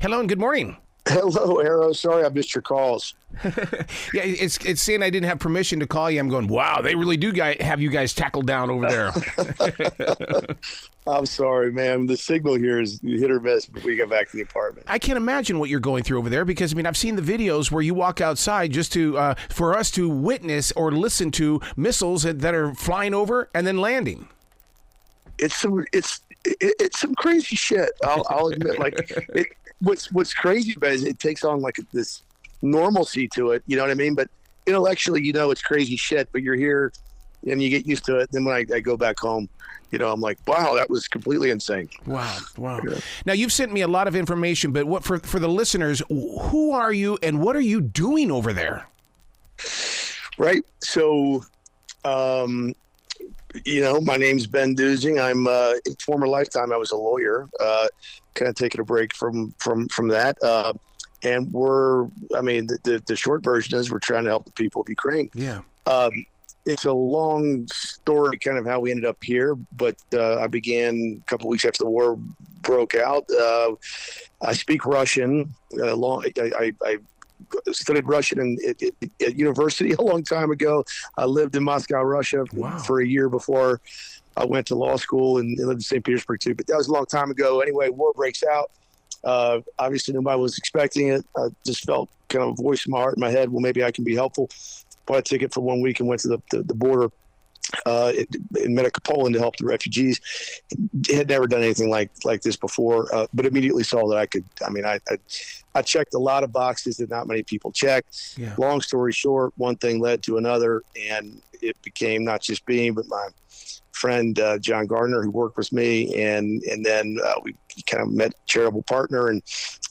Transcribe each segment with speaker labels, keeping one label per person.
Speaker 1: Hello and good morning.
Speaker 2: Hello, Arrow. Sorry I missed your calls.
Speaker 1: Yeah, it's saying I didn't have permission to call you. I'm going, wow, they really do have you guys tackled down over there.
Speaker 2: I'm sorry, man. The signal here is hit or miss when we get back to the apartment.
Speaker 1: I can't imagine what you're going through over there because, I mean, I've seen the videos where you walk outside just to for us to witness or listen to missiles that are flying over and then landing.
Speaker 2: It's some crazy shit. I'll admit. What's crazy about it is it takes on like this normalcy to it. You know what I mean? But intellectually, it's crazy shit. But you're here, and you get used to it. Then when I go back home, I'm like, wow, that was completely insane.
Speaker 1: Wow.
Speaker 2: Yeah.
Speaker 1: Now, you've sent me a lot of information, but what for the listeners, who are you and what are you doing over there?
Speaker 2: Right. So, my name's Ben Dusing. I'm in former lifetime, I was a lawyer, kind of taking a break from that. And the short version is we're trying to help the people of Ukraine.
Speaker 1: Yeah.
Speaker 2: It's a long story, kind of how we ended up here, but I began a couple of weeks after the war broke out. I speak Russian. I studied Russian at university a long time ago. I lived in Moscow, Russia for a year before I went to law school and lived in St. Petersburg too. But that was a long time ago. Anyway, war breaks out. Obviously, nobody was expecting it. I just felt kind of a voice in my heart, in my head. Well, maybe I can be helpful. Bought a ticket for 1 week and went to the border in Poland to help the refugees. Had never done anything like this before, but immediately saw that I could. I checked a lot of boxes that not many people check.
Speaker 1: Yeah.
Speaker 2: Long story short, one thing led to another, and it became not just me, but my friend John Gardner, who worked with me, and then we kind of met a charitable partner and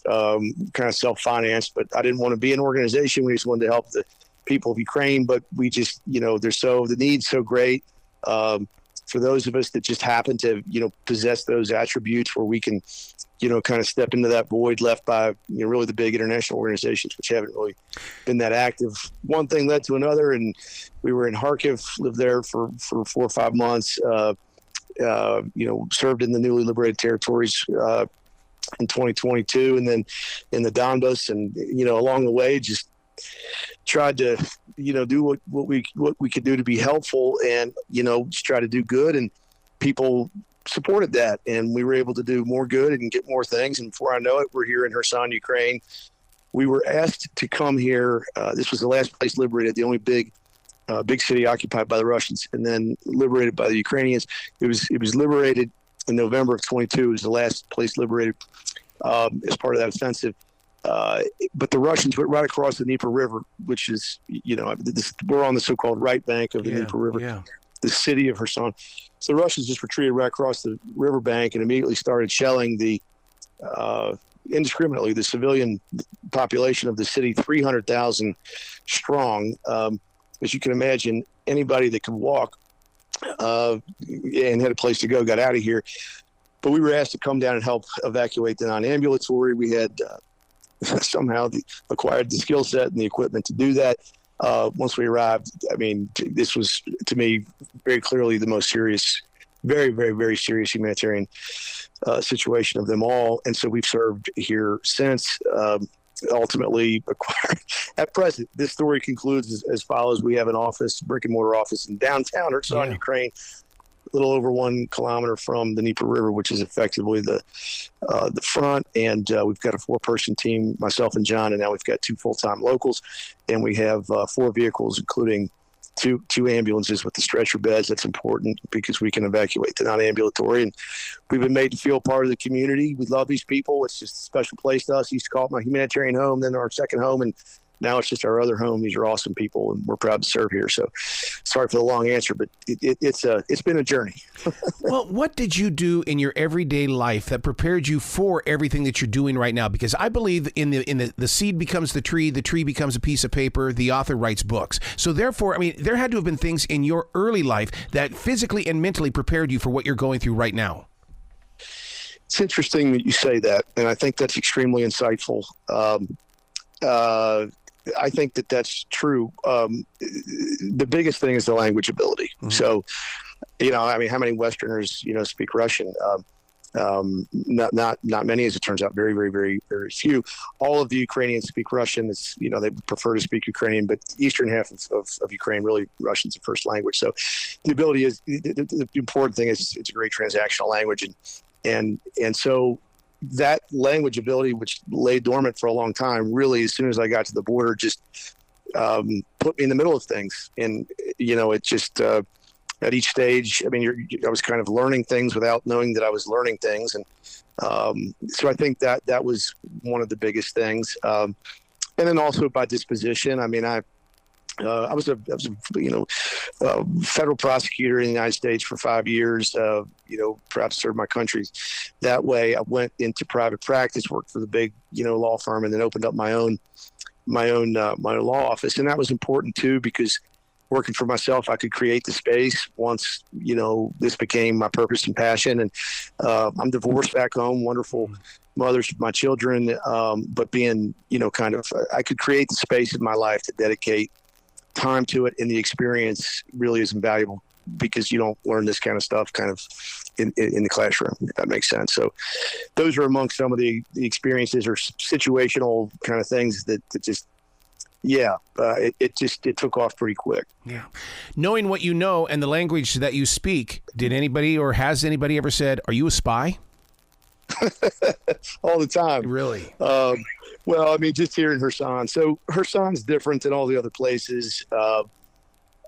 Speaker 2: kind of self-financed. But I didn't want to be an organization. We just wanted to help the people of Ukraine, but we just, the need's so great for those of us that just happen to, possess those attributes where we can, kind of step into that void left by, really the big international organizations, which haven't really been that active. One thing led to another, and we were in Kharkiv, lived there for 4 or 5 months, served in the newly liberated territories in 2022, and then in the Donbass, and, along the way, just tried to, do what we could do to be helpful and, just try to do good. And people supported that. And we were able to do more good and get more things. And before I know it, we're here in Kherson, Ukraine. We were asked to come here. This was the last place liberated, the only big city occupied by the Russians and then liberated by the Ukrainians. It was liberated in November of 22. It was the last place liberated as part of that offensive. But the Russians went right across the Dnieper River, which is, we're on the so-called right bank of the Dnieper River, the city of Kherson. So the Russians just retreated right across the riverbank and immediately started shelling indiscriminately the civilian population of the city, 300,000 strong. As you can imagine, anybody that could walk and had a place to go got out of here. But we were asked to come down and help evacuate the non-ambulatory. We had somehow acquired the skill set and the equipment to do that. Once we arrived, this was, to me, very clearly the most serious, very, very, very serious humanitarian situation of them all. And so we've served here since, ultimately acquired. At present, this story concludes as follows. We have an office, brick and mortar office in downtown Kherson, Ukraine, a little over 1 kilometer from the Dnieper River, which is effectively the front. And we've got a 4-person team, myself and John, and now we've got 2 full-time locals. And we have 4 vehicles, including two ambulances with the stretcher beds. That's important because we can evacuate the non-ambulatory. And we've been made to feel part of the community. We love these people. It's just a special place to us. I used to call it my humanitarian home, then our second home, and now it's just our other home. These are awesome people, and we're proud to serve here. So sorry for the long answer, but it's been a journey.
Speaker 1: Well, what did you do in your everyday life that prepared you for everything that you're doing right now? Because I believe in the seed becomes the tree becomes a piece of paper, the author writes books. So therefore, there had to have been things in your early life that physically and mentally prepared you for what you're going through right now.
Speaker 2: It's interesting that you say that, and I think that's extremely insightful. I think that's true. The biggest thing is the language ability. Mm-hmm. So, how many Westerners, speak Russian? Not many, as it turns out, very, very, very, very few. All of the Ukrainians speak Russian. It's, they prefer to speak Ukrainian, but the eastern half of Ukraine, really, Russian's the first language. So the ability is the important thing is it's a great transactional language, and so that language ability, which lay dormant for a long time, really, as soon as I got to the border, just put me in the middle of things. And it just at each stage, I was kind of learning things without knowing that I was learning things. And so I think that was one of the biggest things. And then also by disposition, I was a federal prosecutor in the United States for 5 years, proud to serve my country that way. I went into private practice, worked for the big, law firm, and then opened up my own law office. And that was important too, because working for myself, I could create the space once, this became my purpose and passion. And I'm divorced back home, wonderful mothers of my children. But being, I could create the space in my life to dedicate time to it. And the experience really is invaluable, because you don't learn this kind of stuff kind of in the classroom, if that makes sense. So those are amongst some of the experiences or situational kind of things that just, it took off pretty quick.
Speaker 1: Yeah. Knowing what you know and the language that you speak, did anybody or has anybody ever said, "Are you a spy?"
Speaker 2: All the time.
Speaker 1: Really?
Speaker 2: Well, just here in Kherson. So Kherson's different than all the other places.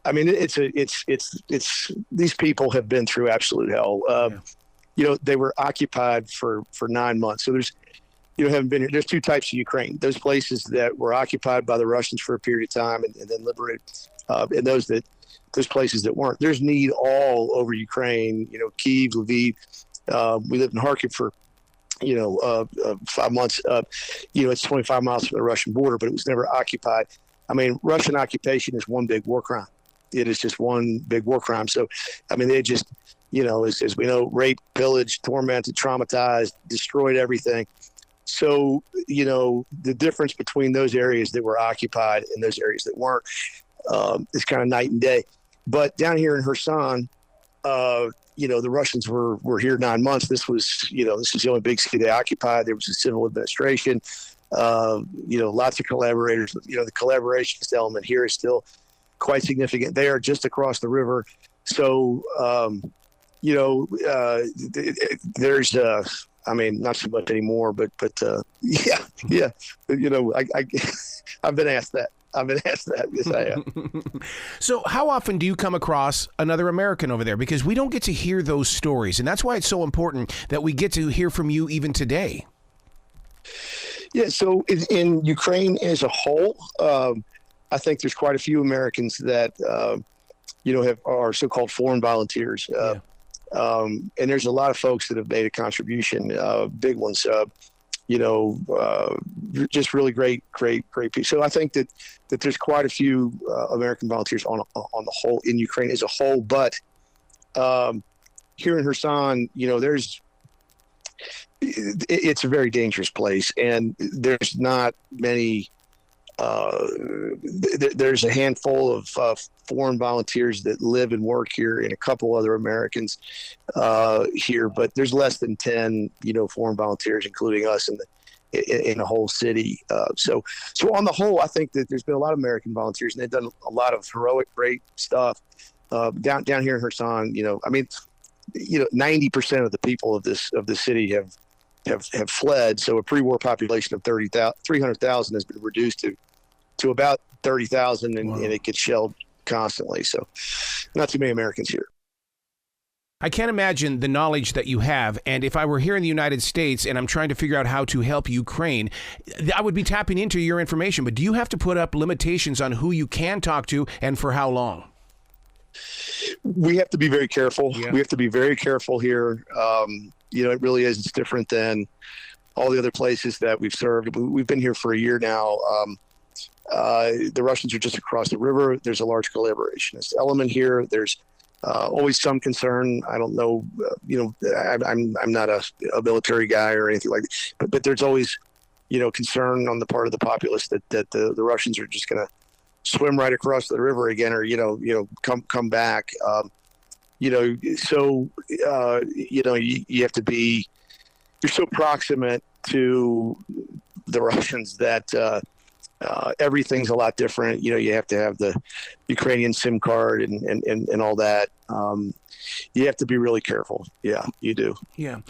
Speaker 2: It's these people have been through absolute hell. They were occupied for 9 months. So haven't been here. There's two types of Ukraine. Those places that were occupied by the Russians for a period of time and then liberated, and those places that weren't. There's need all over Ukraine. Kyiv, Lviv. We lived in Kharkiv for 5 months. It's 25 miles from the Russian border, but it was never occupied. Russian occupation is one big war crime. It is just one big war crime. So, they just, as we know, raped, pillaged, tormented, traumatized, destroyed everything. So, the difference between those areas that were occupied and those areas that weren't is kind of night and day. But down here in Kherson, the Russians were here 9 months. This was the only big city they occupied. There was a civil administration, lots of collaborators. The collaborationist element here is still quite significant. They are just across the river. So, there's, not so much anymore, but yeah. I've been asked that. Yes, I have.
Speaker 1: So how often do you come across another American over there? Because we don't get to hear those stories. And that's why it's so important that we get to hear from you even today.
Speaker 2: Yeah. So in Ukraine as a whole, I think there's quite a few Americans that, are so-called foreign volunteers. And there's a lot of folks that have made a contribution, big ones, just really great people. So I think that there's quite a few American volunteers on the whole in Ukraine as a whole. But here in Kherson, it's a very dangerous place, and there's not many. There's a handful of foreign volunteers that live and work here, and a couple other Americans here, but there's less than 10, foreign volunteers, including us in the whole city. So on the whole, I think that there's been a lot of American volunteers, and they've done a lot of heroic, great stuff down here in Kherson. 90% of the people of the city have fled. So a pre-war population of 300,000 has been reduced to about 30,000, and it gets shelled constantly. So not too many Americans here.
Speaker 1: I can't imagine the knowledge that you have. And if I were here in the United States and I'm trying to figure out how to help Ukraine, I would be tapping into your information. But do you have to put up limitations on who you can talk to and for how long?
Speaker 2: We have to be very careful.
Speaker 1: Yeah.
Speaker 2: We have to be very careful here. It really is. It's different than all the other places that we've served. We've been here for a year now. The Russians are just across the river. There's a large collaborationist element here. There's always some concern. I don't know, I'm not a military guy or anything like that, but there's always, concern on the part of the populace that the Russians are just going to swim right across the river again, or, come back. You have to be you're so proximate to the Russians that everything's a lot different. You have to have the Ukrainian SIM card and all that. You have to be really careful. Yeah, you do.
Speaker 1: Yeah.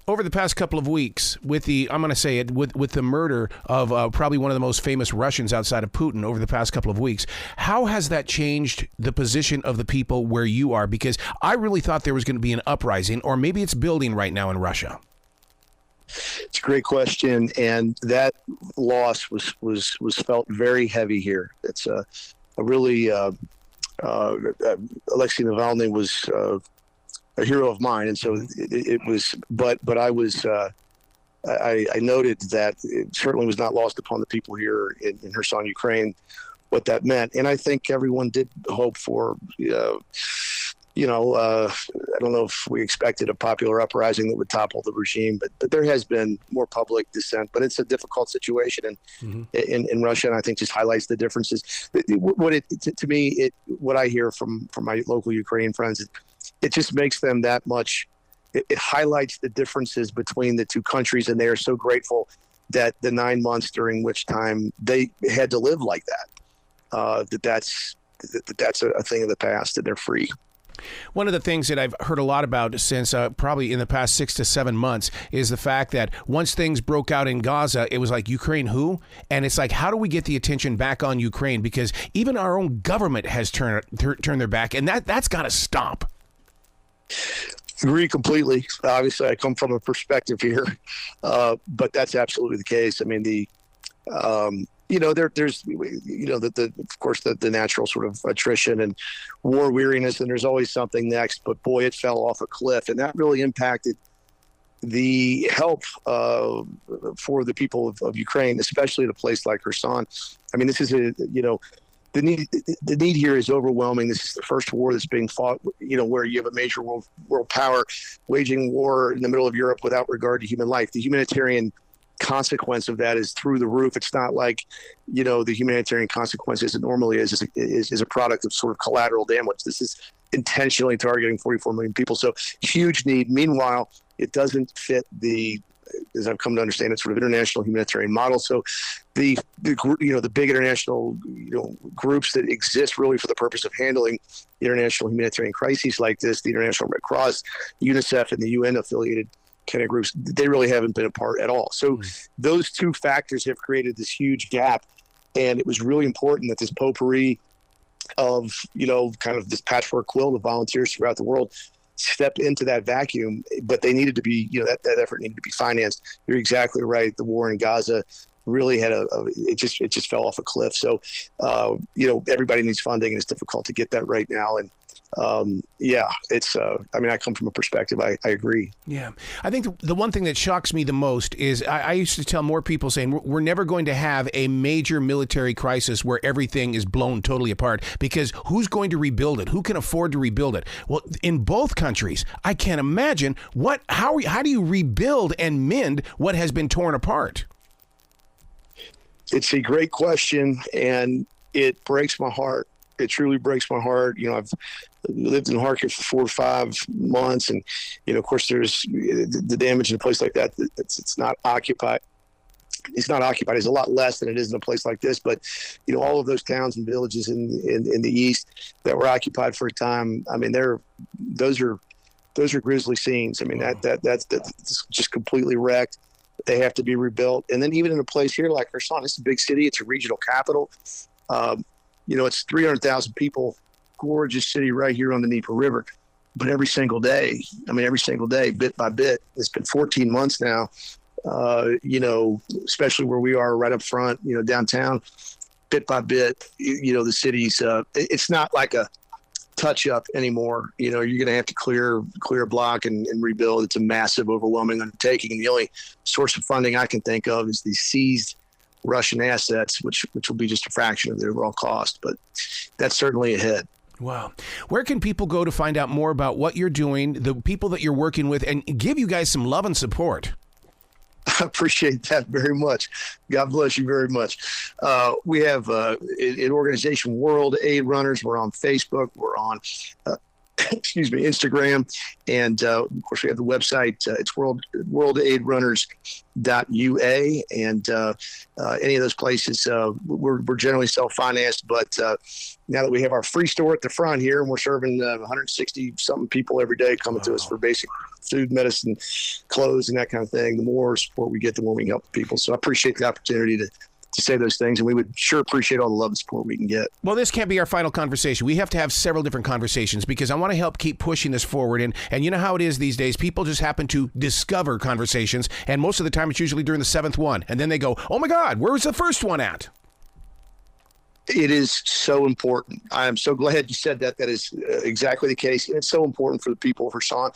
Speaker 1: Over the past couple of weeks, with I'm going to say it, with the murder of probably one of the most famous Russians outside of Putin over the past couple of weeks, how has that changed the position of the people where you are? Because I really thought there was going to be an uprising, or maybe it's building right now in Russia.
Speaker 2: It's a great question, and that loss was felt very heavy here. It's a really Alexei Navalny was a hero of mine, and so it was. But I was I noted that it certainly was not lost upon the people here in Kherson, Ukraine, what that meant, and I think everyone did hope for. I don't know if we expected a popular uprising that would topple the regime, but there has been more public dissent. But it's a difficult situation in Russia, and I think just highlights the differences. What I hear from my local Ukrainian friends, it just makes them that much. It highlights the differences between the two countries, and they are so grateful that the 9 months during which time they had to live like that, that's a thing of the past, and they're free.
Speaker 1: One of the things that I've heard a lot about since probably in the past 6 to 7 months is the fact that once things broke out in Gaza, it was like, Ukraine who? And it's like, how do we get the attention back on Ukraine? Because even our own government has turned their back, and that's got to stop.
Speaker 2: Agree completely. Obviously, I come from a perspective here, but that's absolutely the case. I mean, there's of course the natural sort of attrition and war weariness, and there's always something next. But boy, it fell off a cliff, and that really impacted the help for the people of Ukraine, especially at a place like Kherson. I mean, this is the need here is overwhelming. This is the first war that's being fought, where you have a major world power waging war in the middle of Europe without regard to human life. The humanitarian consequence of that is through the roof. It's not like, the humanitarian consequence as it normally is a product of sort of collateral damage. This is intentionally targeting 44 million people. So huge need. Meanwhile, it doesn't fit as I've come to understand it, sort of international humanitarian model. So the big international, groups that exist really for the purpose of handling international humanitarian crises like this, the International Red Cross, UNICEF, and the UN affiliated kind of groups, they really haven't been a part at all. So those two factors have created this huge gap. And it was really important that this potpourri of, kind of this patchwork quilt of volunteers throughout the world stepped into that vacuum, but they needed to be, that effort needed to be financed. You're exactly right. The war in Gaza really had it just fell off a cliff. So, everybody needs funding, and it's difficult to get that right now. And it's, I come from a perspective, I agree.
Speaker 1: Yeah. I think the one thing that shocks me the most is I used to tell more people saying we're never going to have a major military crisis where everything is blown totally apart, because who's going to rebuild it? Who can afford to rebuild it? Well, in both countries, I can't imagine how do you rebuild and mend what has been torn apart?
Speaker 2: It's a great question, and it breaks my heart. It truly breaks my heart. I've lived in Kharkiv for 4 or 5 months, and of course, there's the damage in a place like that. It's not occupied. It's not occupied. It's a lot less than it is in a place like this. But all of those towns and villages in the east that were occupied for a time. I mean, those are grisly scenes. I mean, that's just completely wrecked. They have to be rebuilt. And then even in a place here like Kherson, it's a big city. It's a regional capital. It's 300,000 people, gorgeous city right here on the Dnieper River. But every single day, bit by bit, it's been 14 months now, especially where we are right up front, downtown, bit by bit, the city's, it's not like a touch up anymore. You're going to have to clear a block and rebuild. It's a massive, overwhelming undertaking. And the only source of funding I can think of is these seized Russian assets, which will be just a fraction of the overall cost, but that's certainly ahead.
Speaker 1: Wow. Where can people go to find out more about what you're doing, the people that you're working with, and give you guys some love and support?
Speaker 2: I appreciate that very much. God bless you very much. We have an organization, World Aid Runners. We're on Facebook. We're on excuse me, Instagram. And of course, we have the website. It's worldaidrunners.ua. And any of those places, we're generally self-financed. But now that we have our free store at the front here, and we're serving 160-something people every day coming to us for basic food, medicine, clothes, and that kind of thing, the more support we get, the more we can help the people. So I appreciate the opportunity to say those things, and we would sure appreciate all the love and support we can get.
Speaker 1: Well, this can't be our final conversation. We have to have several different conversations because I want to help keep pushing this forward. And you know how it is these days. People just happen to discover conversations, and most of the time it's usually during the seventh one. And then they go, oh, my God, where was the first one at?
Speaker 2: It is so important. I am so glad you said that. That is exactly the case. And it's so important for the people of Kherson.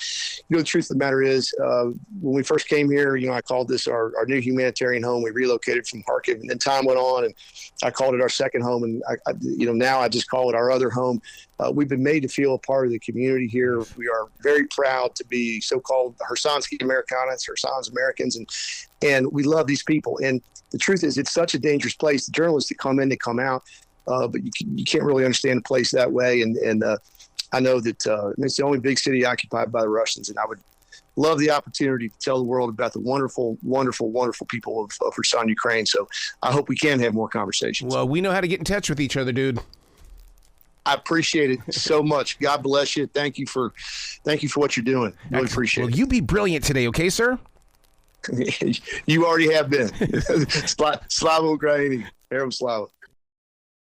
Speaker 2: The truth of the matter is, when we first came here, I called this our new humanitarian home. We relocated from Kharkiv, and then time went on, and I called it our second home. And now I just call it our other home. We've been made to feel a part of the community here. We are very proud to be so-called Khersonsky Americans, Kherson's Americans, and we love these people. And the truth is, it's such a dangerous place. The journalists that come in, they come out, but you can't really understand the place that way. And I know that it's the only big city occupied by the Russians, and I would love the opportunity to tell the world about the wonderful, wonderful, wonderful people of Kherson, Ukraine. So I hope we can have more conversations.
Speaker 1: Well, we know how to get in touch with each other, dude.
Speaker 2: I appreciate it so much. God bless you. Thank you for what you're doing. Really appreciate it.
Speaker 1: Well, you be brilliant today, okay, sir?
Speaker 2: You already have been. Slava Ukraini. Slava.